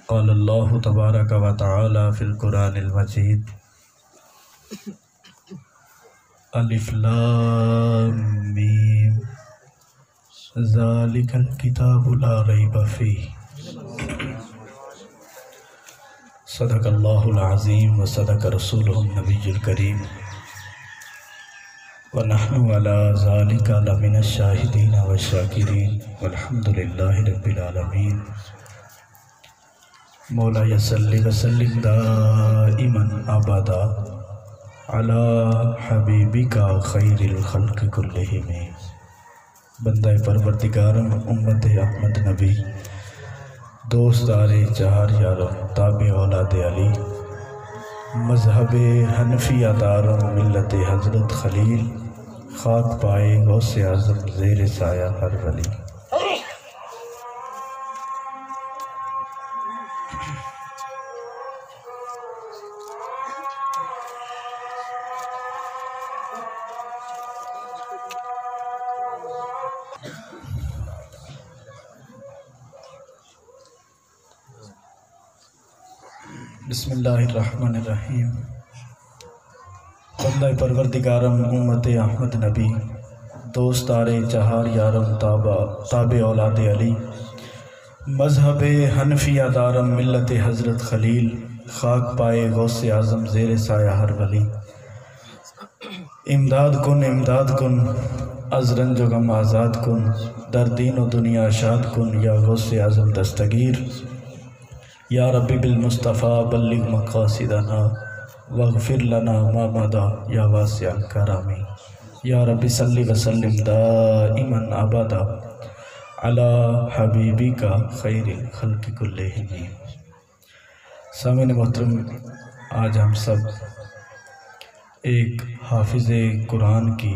قال اللہ تبارک و تعالی فی القرآن المجید الف لام میم ذالک الکتاب لا ریب فیہ صدق اللہ العظیم و صدق رسولہ النبی الکریم ونحن علی ذالک لمن الشاہدین والشاکرین والحمد للہ رب العالمین مولا یصلی وسلم دائما ابدا علی حبیبک خیر الخلق کلہم بندہ پروردگارم امت احمد نبی دوستدار چہار یارم تابع اولاد علی مذہب حنفیہ دارم ملت حضرت خلیل خاک پائے غوث اعظم زیر سایہ ہر ولی بسم اللہ الرحمن الرحیم بندہ پروردگارم امت احمد نبی دوستدار چہار یارم تابع اولاد علی مذہب حنفیہ دارم ملت حضرت خلیل خاک پائے غوث اعظم زیر سایہ ہر ولی امداد کن از رنج و غم آزاد کن در دین و دنیا شاد کن یا غوث اعظم دستگیر یا ربی بالمصطفیٰ بلغ مقاصدنا واغفر لنا ما مضى یا واسع الکرامی یا ربی صلی وسلم دائما ابدا علی حبیبک خیر الخلق کلہم سامعین محترم، آج ہم سب ایک حافظ قرآن کی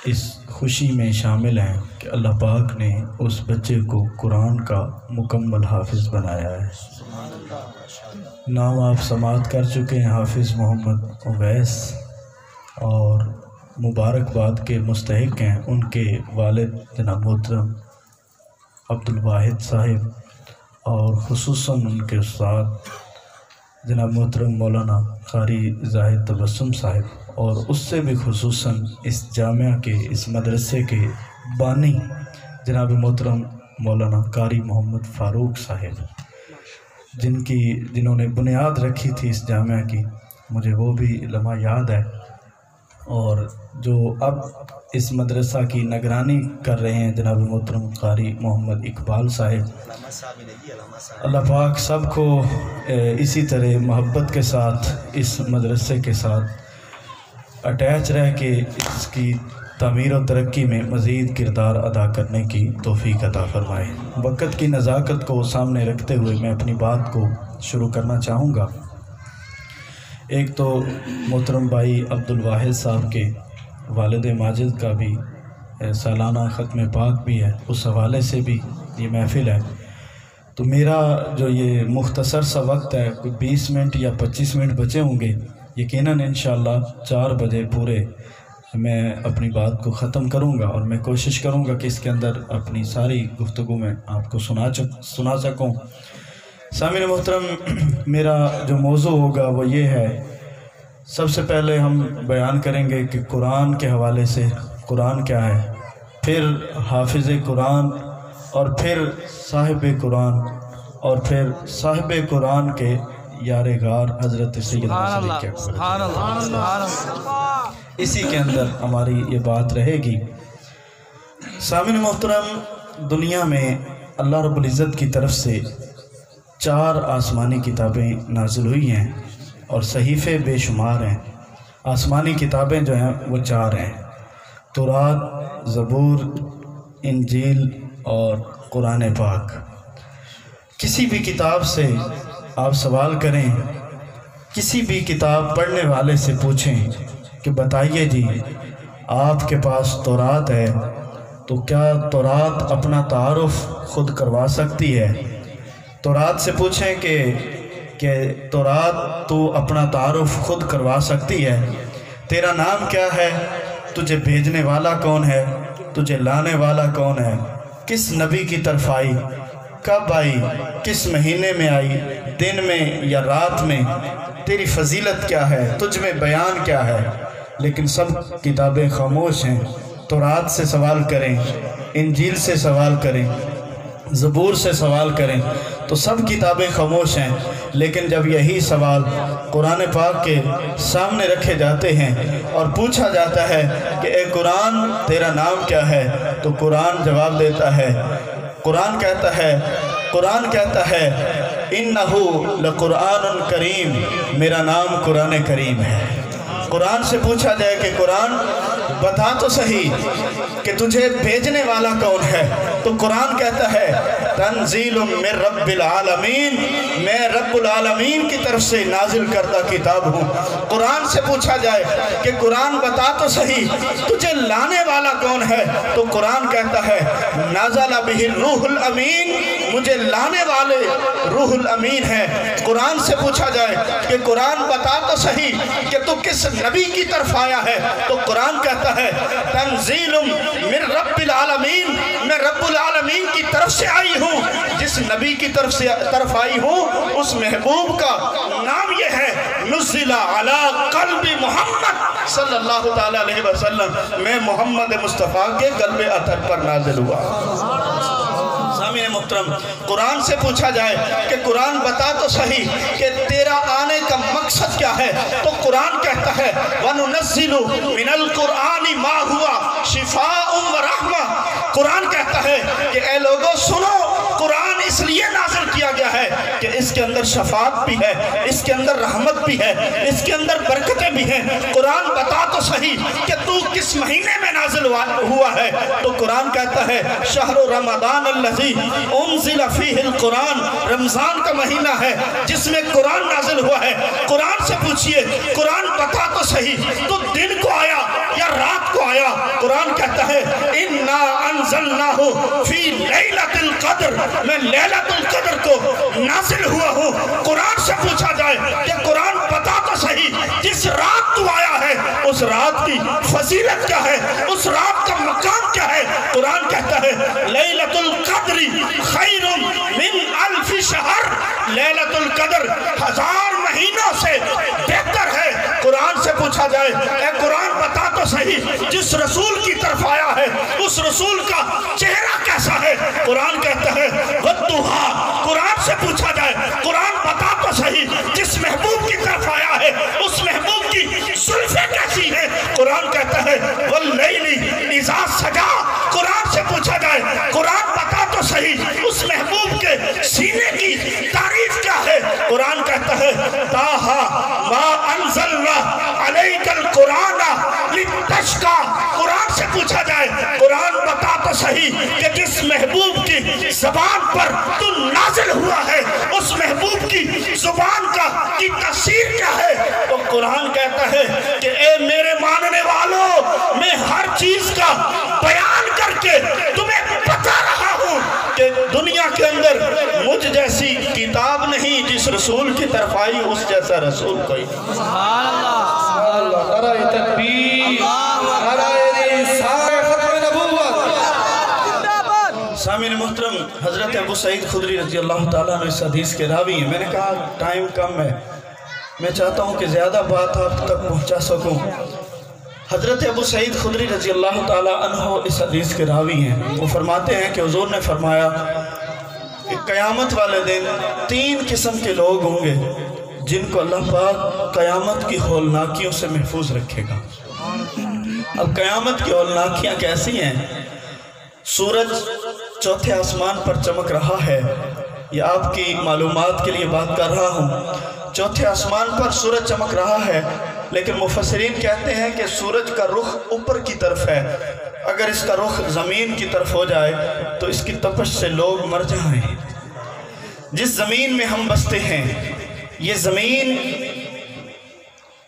اس خوشی میں شامل ہیں کہ اللہ پاک نے اس بچے کو قرآن کا مکمل حافظ بنایا ہے۔ نام آپ سماعت کر چکے ہیں حافظ محمد اویس، اور مبارکباد کے مستحق ہیں ان کے والد جناب محترم عبدالواحد صاحب، اور خصوصاً ان کے استاد جناب محترم مولانا قاری زاہد تبسم صاحب، اور اس سے بھی خصوصاً اس جامعہ کے اس مدرسے کے بانی جناب محترم مولانا قاری محمد فاروق صاحب، جنہوں نے بنیاد رکھی تھی اس جامعہ کی، مجھے وہ بھی لمحہ یاد ہے، اور جو اب اس مدرسہ کی نگرانی کر رہے ہیں جناب محترم قاری محمد اقبال صاحب۔ اللہ پاک سب کو اسی طرح محبت کے ساتھ اس مدرسے کے ساتھ اٹیچ رہ کے اس کی تعمیر و ترقی میں مزید کردار ادا کرنے کی توفیق عطا فرمائے۔ وقت کی نزاکت کو سامنے رکھتے ہوئے میں اپنی بات کو شروع کرنا چاہوں گا۔ ایک تو محترم بھائی عبدالواحد صاحب کے والد ماجد کا بھی سالانہ ختم پاک بھی ہے، اس حوالے سے بھی یہ محفل ہے، تو میرا جو یہ مختصر سا وقت ہے، کوئی 20 منٹ یا 25 منٹ بچے ہوں گے، یقیناً انشاءاللہ 4 بجے پورے میں اپنی بات کو ختم کروں گا، اور میں کوشش کروں گا کہ اس کے اندر اپنی ساری گفتگو میں آپ کو سنا سکوں۔ سامعین محترم، میرا جو موضوع ہوگا وہ یہ ہے، سب سے پہلے ہم بیان کریں گے کہ قرآن کے حوالے سے قرآن کیا ہے، پھر حافظ قرآن، اور پھر صاحب قرآن، اور پھر صاحب قرآن کے یار غار حضرت سیدنا صدیق اکبر، اسی کے اندر ہماری یہ بات رہے گی۔ سامعین محترم، دنیا میں اللہ رب العزت کی طرف سے 4 آسمانی کتابیں نازل ہوئی ہیں، اور صحیفے بے شمار ہیں۔ آسمانی کتابیں جو ہیں وہ 4 ہیں، تورات، زبور، انجیل اور قرآن پاک۔ کسی بھی کتاب سے آپ سوال کریں، کسی بھی کتاب پڑھنے والے سے پوچھیں کہ بتائیے جی آپ کے پاس تورات ہے تو کیا تورات اپنا تعارف خود کروا سکتی ہے؟ تورات سے پوچھیں کہ تورات تو اپنا تعارف خود کروا سکتی ہے؟ تیرا نام کیا ہے؟ تجھے بھیجنے والا کون ہے؟ تجھے لانے والا کون ہے؟ کس نبی کی طرف آئی؟ کب آئی، کس مہینے میں آئی، دن میں یا رات میں، تیری فضیلت کیا ہے، تجھ میں بیان کیا ہے۔ لیکن سب کتابیں خاموش ہیں۔ تورات سے سوال کریں، انجیل سے سوال کریں، زبور سے سوال کریں تو سب کتابیں خاموش ہیں۔ لیکن جب یہی سوال قرآن پاک کے سامنے رکھے جاتے ہیں اور پوچھا جاتا ہے کہ اے قرآن تیرا نام کیا ہے، تو قرآن جواب دیتا ہے، قرآن کہتا ہے اِنَّهُ لَقُرْآنٌ کریم، میرا نام قرآن کریم ہے۔ قرآن سے پوچھا جائے کہ قرآن بتا تو صحیح کہ تجھے بھیجنے والا کون ہے، تو قرآن کہتا ہے تنزیل من رب العالمین، میں رب العالمین کی طرف سے نازل کردہ کتاب ہوں۔ قرآن سے پوچھا جائے کہ قرآن بتا تو صحیح تجھے لانے والا کون ہے، تو قرآن کہتا ہے نازل بہ الروح الامین، مجھے لانے والے روح الامین ہے۔ قرآن سے پوچھا جائے کہ قرآن بتا تو صحیح کہ تو کس نبی کی طرف آیا ہے، تو قرآن کہتا ہے تنزیل من رب العالمین، میں رب العالمین کی طرف سے آئی ہوں۔ جس نبی کی طرف آئی ہوں اس محبوب کا نام یہ ہے نزل علی قلب محمد صلی اللہ تعالیٰ علیہ وسلم، میں محمد مصطفیٰ کے قلب اطہر پر نازل ہوا۔ سامعین محترم، قرآن سے پوچھا جائے کہ قرآن بتا تو صحیح کہ تیرا آنے کا مقصد کیا ہے، تو قرآن کہتا ہے وَنُنَزِّلُ مِنَ الْقُرْآنِ مَا هُوَ شِفَاءٌ وَرَحْمَةٌ۔ قرآن کہتا ہے کہ اے لوگوں سنو، قرآن اس لیے نازل کیا گیا ہے کہ اس کے اندر شفاعت بھی ہے، اس کے اندر رحمت بھی ہے، اس کے اندر برکتیں بھی ہیں۔ قرآن بتا تو صحیح کہ تو کس مہینے میں نازل ہوا ہے، تو قرآن کہتا ہے شہر رمضان الذی انزل فیہ القرآن، رمضان کا مہینہ ہے جس میں قرآن نازل ہوا ہے۔ قرآن سے پوچھئے قرآن بتا تو صحیح تو دن کو آیا یا رات کو آیا؟ قرآن کہتا ہے اِنَّا أَنزَلْنَاهُ فِي لَيْلَةِ الْقَدْرِ، میں لیلۃ القدر کو نازل ہوا ہوں۔ قرآن سے پوچھا جائے کہ قرآن بتا تو صحیح جس رات تو آیا ہے اس رات کی فضیلت کیا ہے، اس رات کا مقام کیا ہے؟ قرآن کہتا ہے لیلۃ القدر خیر من الف شہر، لیلۃ القدر 1000 مہینوں سے بہتر ہے۔ قرآن سے پوچھا جائے اے قرآن بتا تو صحیح جس رسول کی طرف آیا ہے اس رسول کا چہرہ کیسا ہے؟ قرآن کہتا ہے وَالضُّحَىٰ۔ قرآن سے پوچھا جائے قرآن بتا تو صحیح جس محبوب کی طرف آیا ہے اس محبوب کی زلفیں کیسی ہیں؟ قرآن کہتا ہے وَاللَّيْلِ إِذَا سَجَىٰ۔ قرآن سے پوچھا جائے قرآن بتا تو صحیح اس محبوب کے سینے کی تعریف کیا ہے؟ قرآن کہتا ہے طٰہَ مَا أَنزَلْنَا عَلَيْكَ الْقُرْآنَ لِتَشْقَىٰ۔ قرآن سے پوچھا جائے قرآن بتا تو صحیح کہ جس محبوب کی زبان پر تو نازل ہوا ہے اس محبوب کی زبان کی تاثیر کیا ہے؟ تو قرآن کہتا ہے کہ اے میرے ماننے والوں، میں ہر چیز کا بیان کر کے تمہیں بتا رہا ہوں کہ دنیا کے اندر مجھ جیسی کتاب نہیں، جس رسول کی طرف آئی اس جیسا رسول کوئی۔ سبحان اللہ، سبحان اللہ، نعرہ تکبیر، نعرہ رسالت، ختم نبوت۔ سامعین محترم، حضرت ابو سعید خدری رضی اللہ تعالیٰ عنہ اس حدیث کے راوی ہیں۔ میں نے کہا ٹائم کم ہے، میں چاہتا ہوں کہ زیادہ بات آپ تک پہنچا سکوں۔ حضرت ابو سعید خدری رضی اللہ تعالیٰ عنہ اس حدیث کے راوی ہیں۔ وہ فرماتے ہیں کہ حضور نے فرمایا کہ قیامت والے دن 3 قسم کے لوگ ہوں گے جن کو اللہ پاک قیامت کی ہولناکیوں سے محفوظ رکھے گا۔ اب قیامت کی ہولناکیاں کیسی ہیں؟ سورج چوتھے آسمان پر چمک رہا ہے، یہ آپ کی معلومات کے لیے بات کر رہا ہوں۔ چوتھے آسمان پر سورج چمک رہا ہے، لیکن مفسرین کہتے ہیں کہ سورج کا رخ اوپر کی طرف ہے، اگر اس کا رخ زمین کی طرف ہو جائے تو اس کی تپش سے لوگ مر جائیں۔ جس زمین میں ہم بستے ہیں یہ زمین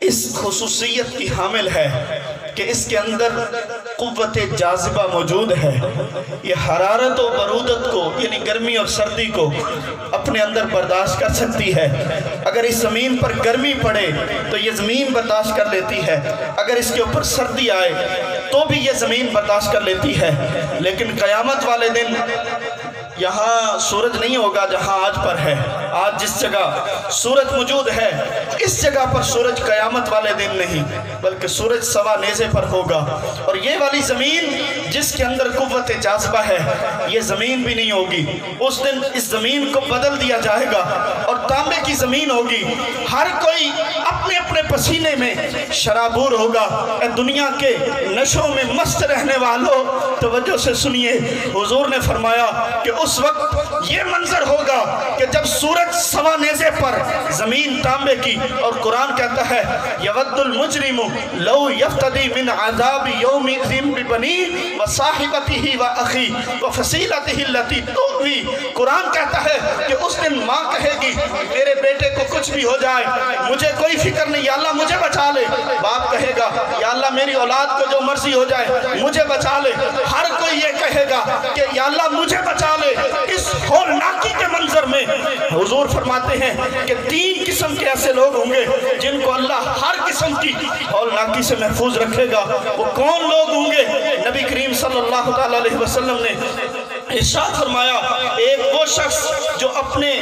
اس خصوصیت کی حامل ہے کہ اس کے اندر قوت جاذبہ موجود ہے، یہ حرارت و برودت کو یعنی گرمی اور سردی کو اپنے اندر برداشت کر سکتی ہے۔ اگر اس زمین پر گرمی پڑے تو یہ زمین برداشت کر لیتی ہے، اگر اس کے اوپر سردی آئے تو بھی یہ زمین برداشت کر لیتی ہے۔ لیکن قیامت والے دن یہاں سورج نہیں ہوگا جہاں آج پر ہے. آج جس جگہ سورج موجود ہے اس جگہ پر سورج قیامت والے دن نہیں بلکہ سورج سوا نیزے پر ہوگا. اور یہ والی زمین جس کے اندر قوت جاذبہ ہے یہ زمین بھی نہیں ہوگی. اس دن اس زمین کو بدل دیا جائے گا اور تانبے کی زمین ہوگی. ہر کوئی اپنے اپنے پسینے میں شرابور ہوگا. اے دنیا کے نشوں میں مست رہنے والوں توجہ سے سنیے. حضور نے فرمایا کہ اس وقت یہ منظر ہوگا کہ جب سورج سوا نیزے پر زمین تانبے کی. اور قرآن کہتا ہے یود المجرم لو یفتدی من عذاب یوم ذم ببنی وصاحبتہ واخی وفصیلتہ التی تؤوی. قرآن کہتا ہے کہ اس دن ماں کہے گی میرے بیٹے کو کچھ بھی ہو جائے مجھے کوئی فکر نہیں یا اللہ مجھے بچا لے. باپ کہے گا یا اللہ میری اولاد کو جو مرضی ہو جائے مجھے بچا لے. ہر کوئی یہ کہے گا کہ یا اللہ مجھے بچا لے. اس ہولناکی کے منظر میں حضور فرماتے ہیں کہ 3 قسم کے ایسے لوگ ہوں گے جن کو اللہ ہر قسم کی ہولناکی سے محفوظ رکھے گا. وہ کون لوگ ہوں گے؟ نبی کریم صلی اللہ علیہ وسلم نے ارشاد فرمایا ایک وہ شخص جو اپنے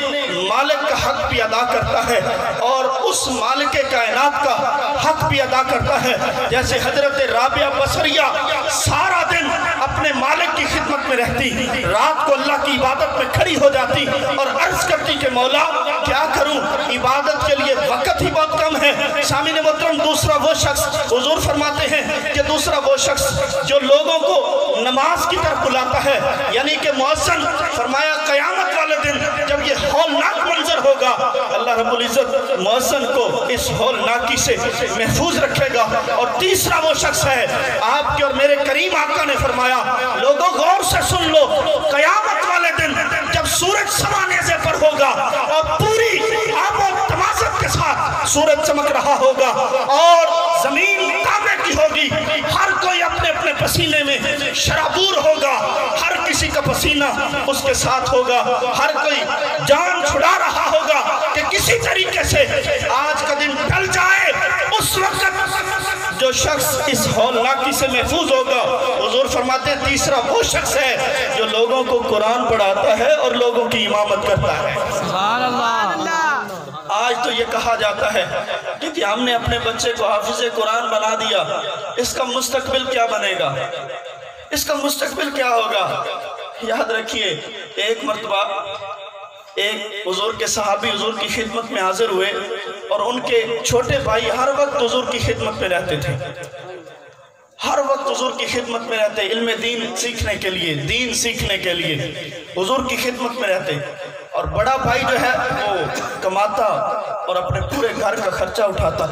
مالک کا حق بھی ادا کرتا ہے اور اس مالک کائنات کا حق بھی ادا کرتا ہے. جیسے حضرت رابعہ بصریہ سارا دن اپنے مالک کی خدمت میں رہتی, رات کو اللہ کی عبادت میں کھڑی ہو جاتی اور عرض کرتی کہ مولا کیا کروں, عبادت کے لیے وقت ہی بہت کم ہے. سامعین محترم دوسرا وہ شخص حضور فرماتے ہیں کہ دوسرا وہ شخص جو لوگوں کو نماز کی طرف بلاتا ہے, یعنی کہ مؤذن فرمایا قیامت والے دن جب یہ ہولناک منظر ہوگا اللہ رب العزت مؤذن کو اس ہولناکی سے محفوظ رکھے گا. اور تیسرا وہ شخص ہے آپ کے اور میرے کریم آقا نے فرمایا لوگوں غور سے سن لو, قیامت والے دن جب سورج سوا نیزے پر ہوگا اور پوری آب و تمازت کے ساتھ سورج چمک رہا ہوگا اور زمین تانبے کی ہوگی, ہر کوئی اپنے اپنے پسینے میں شرابور ہوگا, ہر کسی کا پسینہ اس کے ساتھ ہوگا, ہر کوئی جان چھڑا رہا ہوگا کہ کسی طریقے سے آج کا دن ٹل جائے. اس وقت جو شخص اس ہولناکی سے محفوظ ہوگا حضور فرماتے ہیں تیسرا وہ شخص ہے جو لوگوں کو قرآن پڑھاتا ہے اور لوگوں کی امامت کرتا ہے. سبحان اللہ. آج تو یہ کہا جاتا ہے کہ ہم نے اپنے بچے کو حافظ قرآن بنا دیا, اس کا مستقبل کیا بنے گا, اس کا مستقبل کیا ہوگا. یاد رکھیے ایک مرتبہ ایک حضور کے صحابی حضور کی خدمت میں حاضر ہوئے اور ان کے چھوٹے بھائی ہر وقت حضور کی خدمت میں رہتے تھے, ہر وقت حضور کی خدمت میں رہتے, علم دین سیکھنے کے لیے, دین سیکھنے کے لیے حضور کی خدمت میں رہتے. اور بڑا بھائی جو ہے وہ کماتا اور اپنے پورے گھر کا خرچہ اٹھاتا.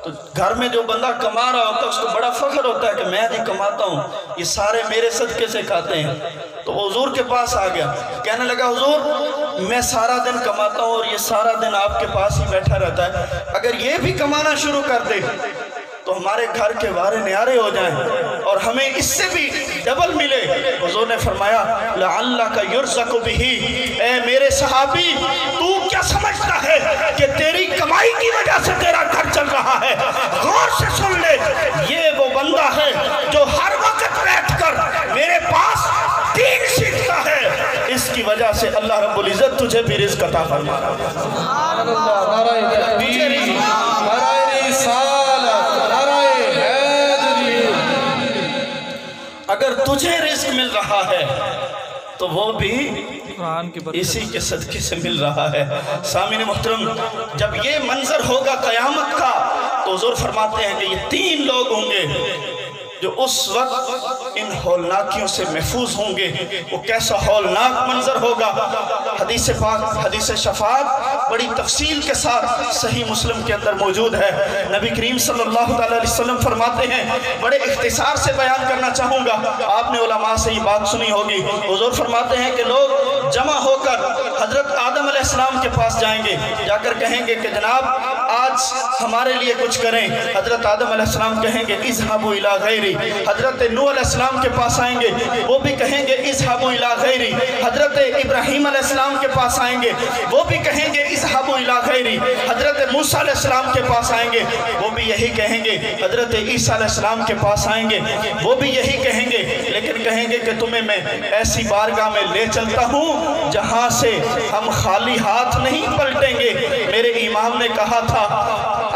تو گھر میں جو بندہ کما رہا ہوتا ہے اس کو بڑا فخر ہوتا ہے کہ میں جی کماتا ہوں, یہ سارے میرے صدقے سے کھاتے ہیں. تو وہ حضور کے پاس آ گیا, کہنے لگا حضور میں سارا دن کماتا ہوں اور یہ سارا دن آپ کے پاس ہی بیٹھا رہتا ہے, اگر یہ بھی کمانا شروع کر دے تو ہمارے گھر کے وارے نیارے ہو جائیں اور ہمیں اس سے بھی ڈبل ملے. حضور نے فرمایا لعلک یرزق بہ, اے میرے صحابی تو کیا سمجھتا ہے کہ تیری کمائی کی وجہ سے تیرا گھر چل رہا ہے. غور سے سن لے, یہ وہ بندہ ہے جو ہر وقت بیٹھ کر میرے پاس دین سیکھتا ہے, اس کی وجہ سے اللہ رب العزت تجھے بھی رزق عطا فرماتا ہے. سبحان اللہ. نعرہ تکبیر, نعرہ رسالت, نعرہ حیدری. اگر تجھے رزق مل رہا ہے تو وہ بھی اسی کے صدقے سے مل رہا ہے. سامعین محترم جب یہ منظر ہوگا قیامت کا تو حضور فرماتے ہیں کہ یہ 3 لوگ ہوں گے جو اس وقت ان ہولناکیوں سے محفوظ ہوں گے. وہ کیسا ہولناک منظر ہوگا. حدیث پاک حدیث شفاعت بڑی تفصیل کے ساتھ صحیح مسلم کے اندر موجود ہے. نبی کریم صلی اللہ علیہ وسلم فرماتے ہیں, بڑے اختصار سے بیان کرنا چاہوں گا, آپ نے علماء سے یہ بات سنی ہوگی. حضور فرماتے ہیں کہ لوگ جمع ہو کر حضرت آدم علیہ السلام کے پاس جائیں گے, جا کر کہیں گے کہ جناب آج ہمارے لیے کچھ کریں۔ حضرت آدم علیہ السلام کہیں گے اذهبوا الی غیری، حضرت نوح علیہ السلام کے پاس آئیں گے، وہ بھی کہیں گے اذهبوا الی غیری، حضرت ابراہیم علیہ السلام کے پاس آئیں گے، وہ بھی کہیں گے اذهبوا الی غیری، حضرت موسیٰ علیہ السلام کے پاس آئیں گے، وہ بھی یہی کہیں گے، حضرت عیسیٰ علیہ السلام کے پاس آئیں گے، وہ بھی یہی کہیں گے، لیکن کہیں گے کہ تمہیں میں ایسی بارگاہ میں لے چلتا ہوں جہاں سے ہم خالی ہاتھ نہیں پلٹیں گے۔ میرے امام نے کہا تھا،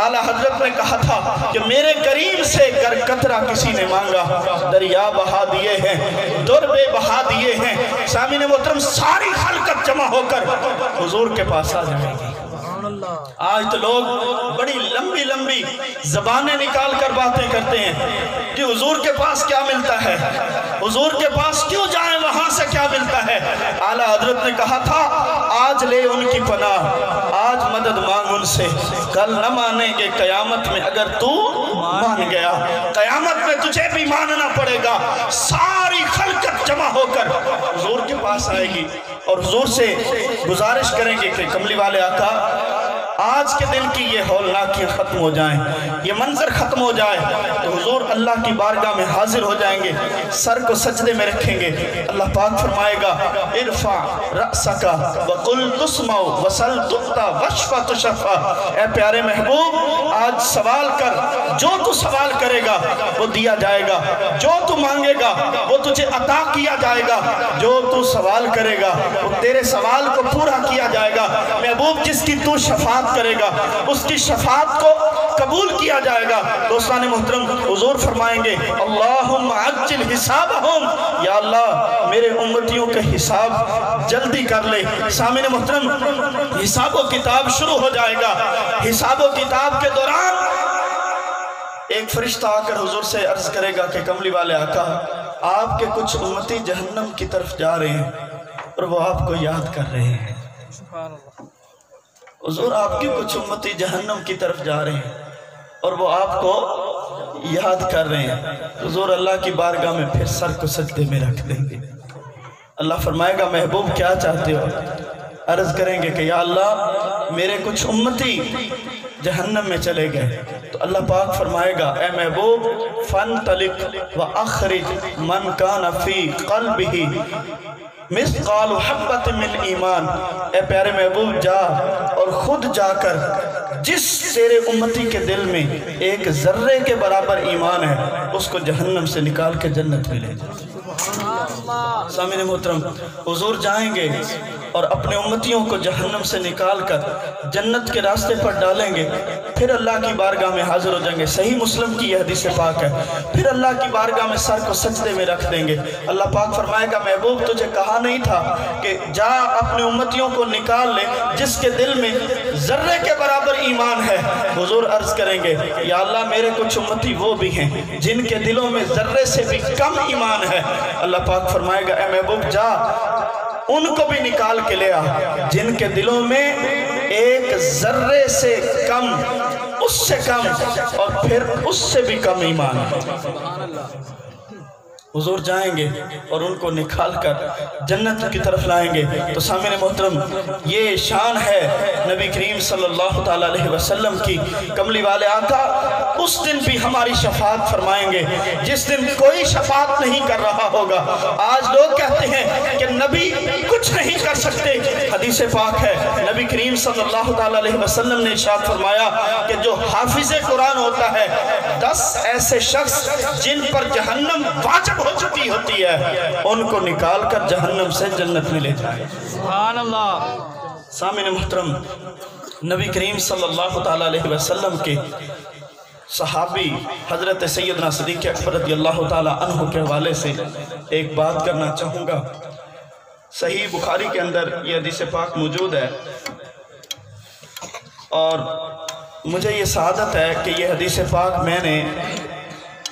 اعلیٰ حضرت نے کہا تھا کہ میرے کریم سے گر قطرہ کسی نے مانگا، دریا بہا دیے ہیں، در بے بہا دیے ہیں۔ سامعین محترم، ساری خلقت جمع ہو کر حضور کے پاس آ جائے گی۔ آج تو لوگ بڑی لمبی لمبی زبانیں نکال کر باتیں کرتے ہیں کہ حضور کے پاس کیا ملتا ہے، حضور کے پاس کیوں جائیں، وہاں سے کیا ملتا ہے۔ اعلیٰ حضرت نے کہا تھا آج لے ان کی پناہ، آج مدد مانگ ان سے، کل نہ مانیں گے قیامت میں اگر تو مان گیا، قیامت میں تجھے بھی ماننا پڑے گا۔ ساری خلقت جمع ہو کر حضور کے پاس آئے گی اور حضور سے گزارش کریں گے کہ کملی والے آقا آج کے دن کی یہ ہولناکیاں ختم ہو جائیں، یہ منظر ختم ہو جائے، تو حضور اللہ کی بارگاہ میں حاضر ہو جائیں گے، سر کو سجدے میں رکھیں گے۔ اللہ پاک فرمائے گا ارفع رأسک وقل تسمع وسل تعطى واشفع تشفع، اے پیارے محبوب آج سوال کر، جو تو سوال کرے گا وہ دیا جائے گا، جو تو مانگے گا وہ تجھے عطا کیا جائے گا، جو تو سوال کرے گا وہ تیرے سوال کو پورا کیا جائے گا۔ محبوب جس کی تو شفاعت کرے گا اس کی شفاعت کو قبول کیا جائے گا۔ دوستان محترم، حضور فرمائیں گے اللہم عجل حسابہم، یا اللہ میرے امتیوں کا حساب جلدی کر لے۔ سامعین محترم، حساب و کتاب شروع ہو جائے گا۔ حساب و کتاب کے دوران ایک فرشتہ آ کر حضور سے عرض کرے گا کہ کملی والے آقا آپ کے کچھ امتی جہنم کی طرف جا رہے ہیں اور وہ آپ کو یاد کر رہے ہیں۔ حضور آپ کی کچھ امتی جہنم کی طرف جا رہے ہیں اور وہ آپ کو یاد کر رہے ہیں۔ حضور اللہ کی بارگاہ میں پھر سر کو سجدے میں رکھ دیں گے۔ اللہ فرمائے گا محبوب کیا چاہتے ہو؟ عرض کریں گے کہ یا اللہ میرے کچھ امتی جہنم میں چلے گئے، تو اللہ پاک فرمائے گا اے محبوب فانطلق واخرج من کان فی قلبہ مثقال حبۃ من ایمان، اے پیارے محبوب جا اور خود جا کر جس تیرے امتی کے دل میں ایک ذرے کے برابر ایمان ہے اس کو جہنم سے نکال کے جنت میں لے جا۔ سامعین محترم، حضور جائیں گے اور اپنے امتیوں کو جہنم سے نکال کر جنت کے راستے پر ڈالیں گے، پھر اللہ کی بارگاہ میں حاضر ہو جائیں گے۔ صحیح مسلم کی یہ حدیث پاک ہے۔ پھر اللہ کی بارگاہ میں سر کو سجدے میں رکھ دیں گے۔ اللہ پاک فرمائے گا محبوب تجھے کہا نہیں تھا کہ جا اپنے امتیوں کو نکال لے جس کے دل میں ذرے کے برابر ایمان ہے۔ حضور عرض کریں گے یا اللہ میرے کچھ امتی وہ بھی ہیں جن کے دلوں میں ذرے سے بھی کم ایمان ہے۔ اللہ پاک فرمائے گا اے محبوب جا ان کو بھی نکال کے لے آ جن کے دلوں میں ایک ذرے سے کم، اس سے کم اور پھر اس سے بھی کم ایمان ہے۔ حضور جائیں گے اور ان کو نکال کر جنت کی طرف لائیں گے۔ تو سامعین محترم، یہ شان ہے نبی کریم صلی اللہ تعالیٰ علیہ وسلم کی۔ کملی والے آقا اس دن بھی ہماری شفاعت فرمائیں گے جس دن کوئی شفاعت نہیں کر رہا ہوگا۔ آج لوگ کہتے ہیں کہ نبی کچھ نہیں کر سکتے، حدیث پاک ہے نبی کریم صلی اللہ تعالیٰ علیہ وسلم نے ارشاد فرمایا کہ جو حافظ قرآن ہوتا ہے 10 ایسے شخص جن پر جہنم واجب ہو چکی ہوتی ہے ان کو نکال کر جہنم سے جنت میں لے جائے۔ سبحان اللہ۔ سامعین محترم، نبی کریم صلی اللہ تعالیٰ علیہ وسلم کے صحابی حضرت سیدنا صدیق اکبر رضی اللہ تعالیٰ عنہ کے حوالے سے ایک بات کرنا چاہوں گا۔ صحیح بخاری کے اندر یہ حدیث پاک موجود ہے اور مجھے یہ سعادت ہے کہ یہ حدیث پاک میں نے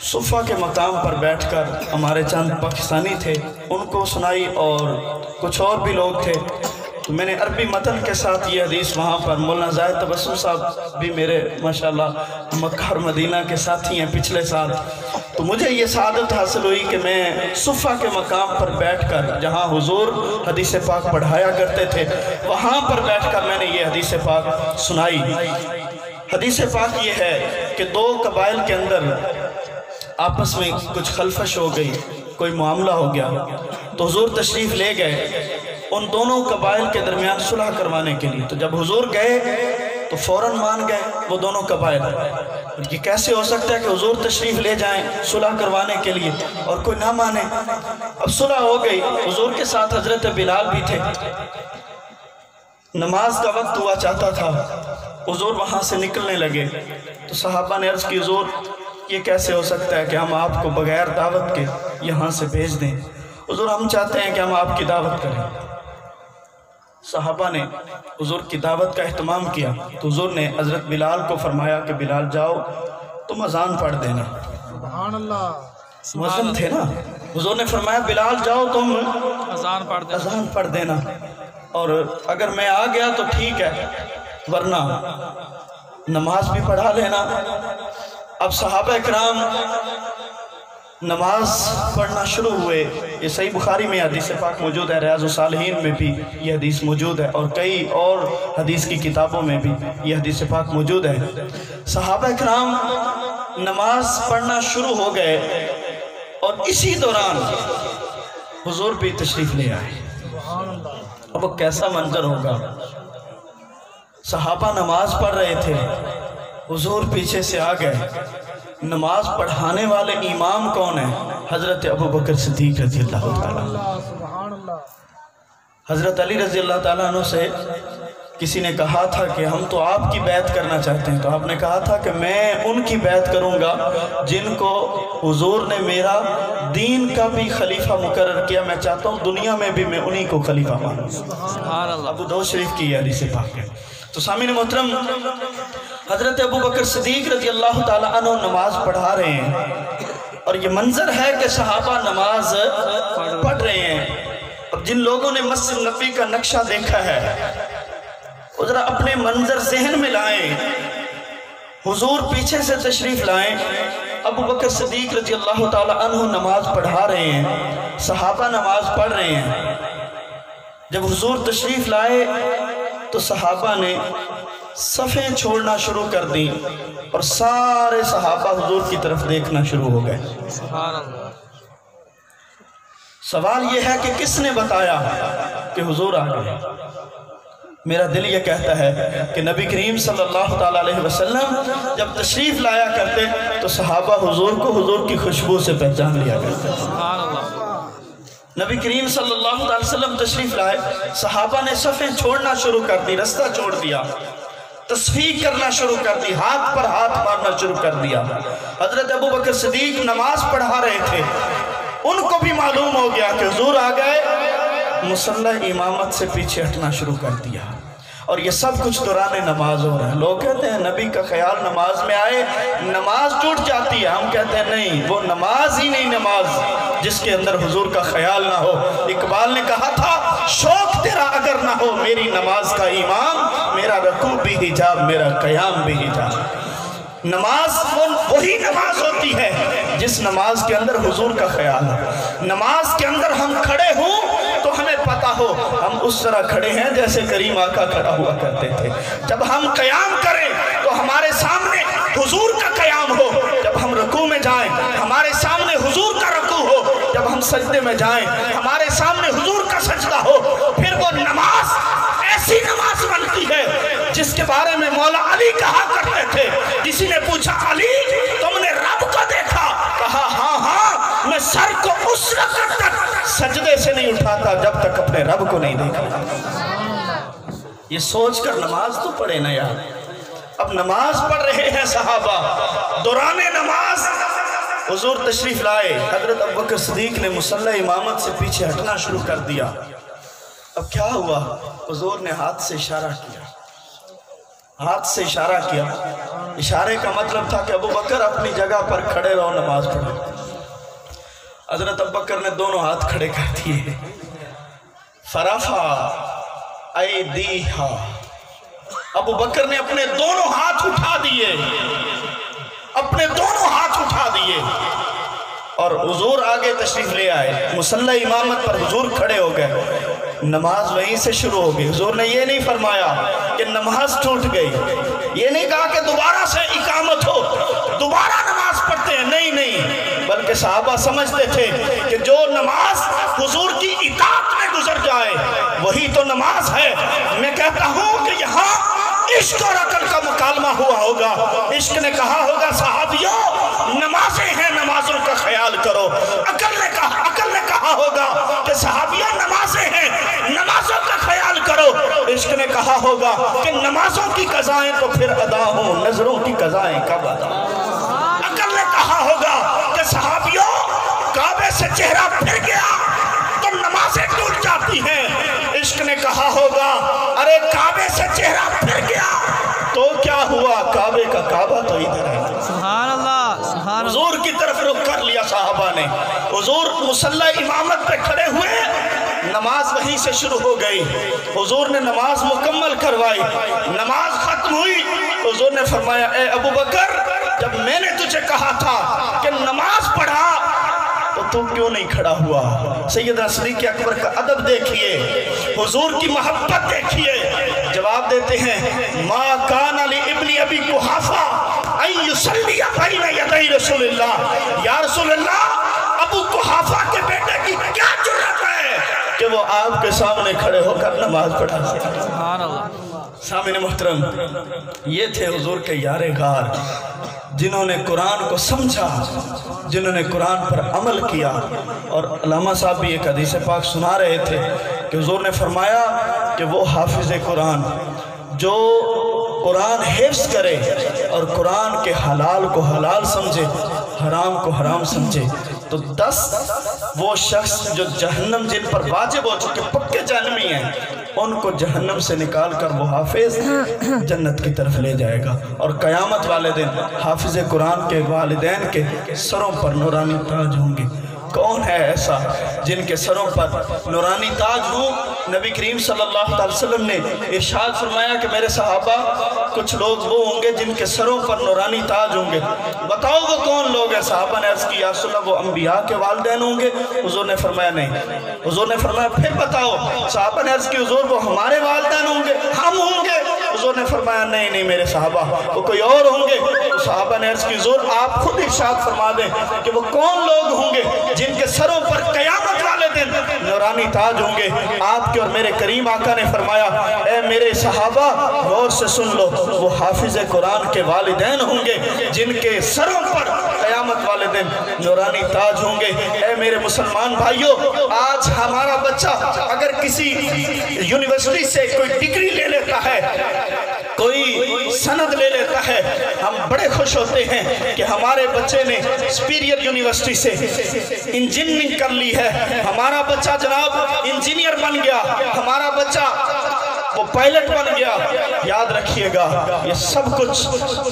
صفہ کے مقام پر بیٹھ کر، ہمارے چند پاکستانی تھے ان کو سنائی اور کچھ اور بھی لوگ تھے، تو میں نے عربی متن کے ساتھ یہ حدیث وہاں پر، مولانا زاہد تبسم صاحب بھی میرے ماشاءاللہ مکہ اور مدینہ کے ساتھی ہیں پچھلے سال، تو مجھے یہ سعادت حاصل ہوئی کہ میں صفہ کے مقام پر بیٹھ کر جہاں حضور حدیث پاک پڑھایا کرتے تھے وہاں پر بیٹھ کر میں نے یہ حدیث پاک سنائی۔ حدیث پاک یہ ہے کہ دو قبائل کے اندر آپس میں کچھ خلفش ہو گئی، کوئی معاملہ ہو گیا، تو حضور تشریف لے گئے ان دونوں قبائل کے درمیان صلح کروانے کے لیے۔ تو جب حضور گئے تو فوراً مان گئے وہ دونوں قبائل۔ یہ کیسے ہو سکتا ہے کہ حضور تشریف لے جائیں صلح کروانے کے لیے اور کوئی نہ مانے؟ اب صلح ہو گئی، حضور کے ساتھ حضرت بلال بھی تھے، نماز کا وقت ہوا چاہتا تھا، حضور وہاں سے نکلنے لگے تو صحابہ نے عرض کی حضور یہ کیسے ہو سکتا ہے کہ ہم آپ کو بغیر دعوت کے یہاں سے بھیج دیں؟ حضور ہم چاہتے ہیں کہ ہم آپ کی دعوت کریں۔ صحابہ نے حضور کی دعوت کا اہتمام کیا تو حضور نے حضرت بلال کو فرمایا کہ بلال جاؤ تم اذان پڑھ دینا۔ سبحان اللہ، مؤذن تھے نا، حضور نے فرمایا بلال جاؤ تم اذان پڑھ دینا، اور اگر میں آ گیا تو ٹھیک ہے ورنہ نماز بھی پڑھا لینا۔ اب صحابہ اکرام نماز پڑھنا شروع ہوئے۔ یہ صحیح بخاری میں حدیث پاک موجود ہے، ریاض الصالحین میں بھی یہ حدیث موجود ہے، اور کئی اور حدیث کی کتابوں میں بھی یہ حدیث پاک موجود ہے۔ صحابہ اکرام نماز پڑھنا شروع ہو گئے اور اسی دوران حضور بھی تشریف لے آئے۔ اب وہ کیسا منظر ہوگا؟ صحابہ نماز پڑھ رہے تھے، حضور پیچھے سے آ گئے۔ نماز پڑھانے والے امام کون ہیں؟ حضرت ابو بکر صدیق رضی اللہ تعالیٰ عنہ۔ سبحان اللہ۔ حضرت علی رضی اللہ تعالیٰ عنہ سے کسی نے کہا تھا کہ ہم تو آپ کی بیعت کرنا چاہتے ہیں، تو آپ نے کہا تھا کہ میں ان کی بیعت کروں گا جن کو حضور نے میرا دین کا بھی خلیفہ مقرر کیا، میں چاہتا ہوں دنیا میں بھی میں انہی کو خلیفہ مانوں۔ سبحان اللہ۔ ابو داؤد شریف کی یہ حدیث پاک ہے۔ تو سامعین محترم، حضرت ابو بکر صدیق رضی اللہ تعالیٰ عنہ نماز پڑھا رہے ہیں، اور یہ منظر ہے کہ صحابہ نماز پڑھ رہے ہیں۔ اب جن لوگوں نے مسجد نبوی کا نقشہ دیکھا ہے وہ ذرا اپنے منظر ذہن میں لائیں۔ حضور پیچھے سے تشریف لائیں، ابو بکر صدیق رضی اللہ تعالیٰ عنہ نماز پڑھا رہے ہیں، صحابہ نماز پڑھ رہے ہیں۔ جب حضور تشریف لائے تو صحابہ نے صفیں چھوڑنا شروع کر دی اور سارے صحابہ حضور کی طرف دیکھنا شروع ہو گئے۔ سبحان اللہ۔ سوال یہ ہے کہ کس نے بتایا کہ حضور آ گئے؟ میرا دل یہ کہتا ہے کہ نبی کریم صلی اللہ تعالیٰ علیہ وسلم جب تشریف لایا کرتے تو صحابہ حضور کو حضور کی خوشبو سے پہچان لیا کرتے۔ سبحان اللہ۔ نبی کریم صلی اللہ علیہ وسلم تشریف لائے، صحابہ نے صفیں چھوڑنا شروع کر دی، رستہ چھوڑ دیا، تصفیق کرنا شروع کر دی، ہاتھ پر ہاتھ مارنا شروع کر دیا۔ حضرت ابو بکر صدیق نماز پڑھا رہے تھے، ان کو بھی معلوم ہو گیا کہ حضور آ گئے، مصلی امامت سے پیچھے ہٹنا شروع کر دیا، اور یہ سب کچھ دوران نماز ہو رہا ہے۔ لوگ کہتے ہیں نبی کا خیال نماز میں آئے نماز ٹوٹ جاتی ہے، ہم کہتے ہیں نہیں، وہ نماز ہی نہیں نماز جس کے اندر حضور کا خیال نہ ہو۔ اقبال نے کہا تھا شوق تیرا اگر نہ ہو میری نماز کا امام، میرا رکوع بھی حجاب میرا قیام بھی حجاب۔ نماز وہی نماز ہوتی ہے جس نماز کے اندر حضور کا خیال ہے۔ نماز کے اندر ہم کھڑے ہوں تو ہمیں پتا ہو ہم اس طرح کھڑے ہیں جیسے کریم آقا کھڑا ہوا کرتے تھے۔ جب ہم قیام کریں تو ہمارے سامنے حضور کا قیام ہو، جب ہم رکوع میں جائیں ہمارے سامنے حضور کا رکوع ہو، جب ہم سجدے میں جائیں ہمارے سامنے حضور کا سجدہ ہو۔ پھر وہ نماز ایسی نماز بنتی ہے جس کے بارے میں مولا علی کہا کرتے تھے، کسی نے پوچھا علی تم نے رب کو دیکھا؟ کہا ہاں ہاں، میں سر کو اس وقت تک سجدے سے نہیں اٹھاتا جب تک اپنے رب کو نہیں دیکھا۔ یہ سوچ کر نماز تو پڑھے نا یار۔ اب نماز پڑھ رہے ہیں صحابہ، دوران نماز حضور تشریف لائے، حضرت ابوبکر صدیق نے مصلی امامت سے پیچھے ہٹنا شروع کر دیا۔ اب کیا ہوا؟ حضور نے ہاتھ سے اشارہ کیا، ہاتھ سے اشارہ کیا۔ اشارے کا مطلب تھا کہ ابوبکر اپنی جگہ پر کھڑے رہو، نماز پڑھو۔ حضرت ابوبکر نے دونوں ہاتھ کھڑے کر دیے۔ فرفع ایدیہا، ابوبکر نے اپنے دونوں ہاتھ اٹھا دیے، اپنے دونوں ہاتھ اٹھا دیے، اور حضور آگے تشریف لے آئے۔ مصلی امامت پر حضور کھڑے ہو گئے۔ نماز وہیں سے شروع ہو گئی۔ حضور نے یہ نہیں فرمایا کہ نماز ٹوٹ گئی، یہ نہیں کہا کہ دوبارہ سے اقامت ہو، دوبارہ نماز پڑھتے ہیں، نہیں، بلکہ صحابہ سمجھتے تھے کہ جو نماز حضور کی اطاعت میں گزر جائے وہی تو نماز ہے۔ میں کہتا ہوں کہ یہاں عشق اور عقل کا مکالمہ ہوا ہوگا۔ عشق نے کہا ہوگا صحابیوں نمازیں ہیں، نمازوں کا خیال کرو۔ عقل نے کہا ہوگا کہ صحابیوں نمازیں ہیں، نمازوں کا خیال کرو۔ عشق نے کہا ہوگا کہ نمازوں کی قضائیں تو پھر ادا ہوں، نظروں کی قضائیں کب ادا ہوں۔ عقل نے کہا ہوگا کہ صحابیوں کعبے سے چہرہ پھر گیا تو نمازیں ٹوٹ جاتی ہیں۔ عشق نے کہا ہوگا ارے کعبے سے چہرہ پھر گیا تو کیا ہوا، کعبے کا کعبہ تو ادھر ہے۔ سبحان اللہ، سبحان اللہ۔ حضور کی طرف رخ کر لیا صحابہ نے۔ حضور مصلی امامت پہ کھڑے ہوئے، نماز وہیں سے شروع ہو گئی۔ حضور نے نماز مکمل کروائی، نماز ختم ہوئی۔ حضور نے فرمایا اے ابو بکر، جب میں نے تجھے کہا تھا کہ نماز پڑھا تو کیوں نہیں کھڑا ہوا؟ سیدنا صدیق اکبر کا ادب دیکھیے، حضور کی محبت دیکھیے۔ جواب دیتے ہیں ما کان لابن ابی قحافہ ان یصلی بین یدی رسول اللہ۔ یا رسول اللہ، ابو قحافہ کے بیٹے کی کیا جرأت ہے کہ وہ آپ کے سامنے کھڑے ہو کر نماز پڑھا سکے؟ سبحان اللہ۔ سامعین محترم، یہ تھے حضور کے یار غار، جنہوں نے قرآن کو سمجھا، جنہوں نے قرآن پر عمل کیا۔ اور علامہ صاحب بھی ایک حدیث پاک سنا رہے تھے کہ حضور نے فرمایا کہ وہ حافظ قرآن جو قرآن حفظ کرے اور قرآن کے حلال کو حلال سمجھے، حرام کو حرام سمجھے، تو 10 وہ شخص جو جہنم جن پر واجب ہو چکے پکے جہنمی ہیں، ان کو جہنم سے نکال کر وہ حافظ جنت کی طرف لے جائے گا۔ اور قیامت والے دن حافظ قرآن کے والدین کے سروں پر نورانی تاج ہوں گے۔ کون ہے ایسا جن کے سروں پر نورانی تاج ہوں؟ نبی کریم صلی اللہ علیہ وسلم نے ارشاد فرمایا کہ میرے صحابہ کچھ لوگ وہ ہوں گے جن کے سروں پر نورانی تاج ہوں گے۔ بتاؤ وہ کون لوگ ہیں؟ صحابہ نے عرض کی یا رسول اللہ وہ انبیاء کے والدین ہوں گے؟ حضور نے فرمایا نہیں۔ حضور نے فرمایا پھر بتاؤ۔ صحابہ نے عرض کی حضور وہ ہمارے والدین ہوں گے، ہم ہوں گے؟ حضور نے فرمایا نہیں میرے صحابہ وہ کوئی اور ہوں گے۔ صحابہ نے عرض کی حضور آپ خود ارشاد فرما دیں کہ وہ کون لوگ ہوں گے جن کے سروں پر قیامت والے دن نورانی تاج ہوں گے؟ آپ کے اور میرے کریم آقا نے فرمایا اے میرے صحابہ غور سے سن لو، وہ حافظ قرآن کے والدین ہوں گے جن کے سروں پر قیامت والے دن نورانی تاج ہوں گے۔ اے میرے مسلمان بھائیوں، آج ہمارا بچہ اگر کسی یونیورسٹی سے کوئی ڈگری لے لیتا ہے، کوئی سند لے لیتا ہے، ہم بڑے خوش ہوتے ہیں کہ ہمارے بچے نے سپیریئر یونیورسٹی سے انجینئرنگ کر لی ہے، ہمارا بچہ جناب انجینئر بن گیا، ہمارا بچہ وہ پائلٹ بن گیا۔ یاد رکھیے گا یہ سب کچھ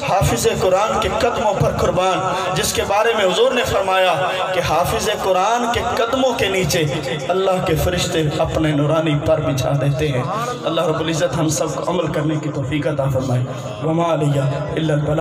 حافظ قرآن کے قدموں پر قربان، جس کے بارے میں حضور نے فرمایا کہ حافظ قرآن کے قدموں کے نیچے اللہ کے فرشتے اپنے نورانی پر بچھا دیتے ہیں۔ اللہ رب العزت ہم سب کو عمل کرنے کی توفیق عطا فرمائے۔ وما علیہ الا البلاغ۔